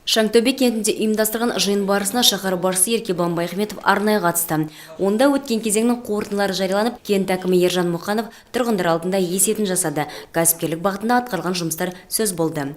Шаңтөбе кентінде ұйымдастырған жиын барысына шаһар басшысы Еркебұлан Байхметов арнайы қатысты. Онда өткен кезеңнің қорытындылары жарияланып, кент әкімі Ержан Мұқанов тұрғындар алдында есебін жасады. Кәсіпкерлік бағытында атқарылған жұмыстар сөз болды.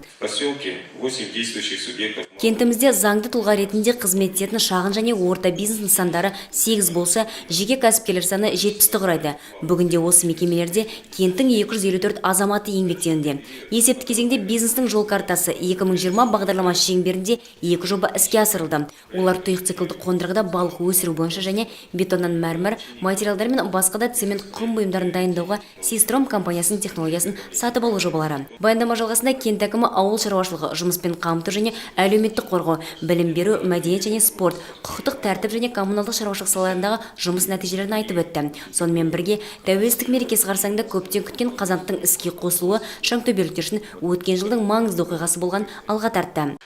Кентімізде заңды тұлға ретінде қызмет ететін шағын және орта бизнес нысандары 8 болса, жеке кәсіпкерлер саны 70-ті құрайды. Бүгінде осы мекемелерде кенттің 254 азаматы еңбектенуде. Есепті кезеңде бизнестің жол картасы 2020 бағдарлама шеңберінде 2 жоба іске асырылды. Олар тұйық циклді қондырғыда балық өсіру бойынша және бетоннан мәрмәр материалдар мен басқа да цемент құм бұйымдарын дайындауға Систром компаниясының технологиясын сатып алу жобалары. Баяндама жалғасында кент әкімі ауыл шаруашылығы, жұмыспен қамту және әлеуметтік қорғау, білім беру, мәдениет және спорт, құқықтық тәртіп және коммуналдық шаруашылық салаларындағы жұмыс нәтижелерін айтып өтті. Сонымен бірге тәуелсіздік мерекесі қарсаңында көптен күткен қазандықтың іске қосылуы шаңтөбеліктер үшін өткен жылдың маңызды оқиғасы болған алға тартты.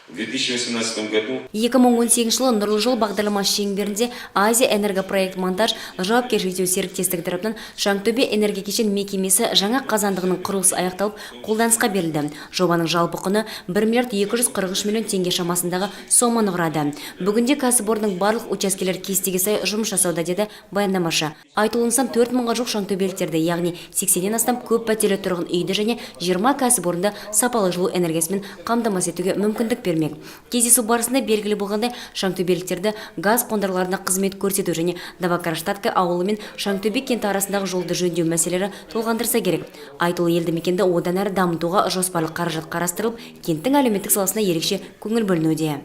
2018 жылы Нұрлы жол бағдарламасы шеңберінде Азия энергопроект монтаж жауапкершілігі серіктестігі тарапынан Шаңтөбе энергокешен мекемесі жаңа қазандығының құрылысы аяқталып қолданысқа берілді. Жобаның жалпы құны 1 миллиард 243 миллион теңге шамасындағы соманы құрады. Бүгінде кәсіпорынның барлық учаскелер кестеге сай жұмыс жасауда, деді баяндамашы. Айтылуынсан 4 мыңға жуық шаңтөбеліктерді, яғни 80-ден астам көп пәтерлі тұрғын үйді және 20 кәсіпорынды сапалы жылу энергиясымен қамтамасыз етуге мүмкіндік бермек. Кездесу барысында белгілі болғандай, шаңтөбеліктерді газ қондырғыларына қызмет көрсету және Новокараштадка ауылы мен Шаңтөбе кенті арасындағы жолды жөндеу мәселелері толғандырса керек. Айтулы елді мекенді одан әрі дамытуға жоспарлы қаражат қарастырылып, кенттің әлеуметтік саласына ерекше көңіл бөлінуде.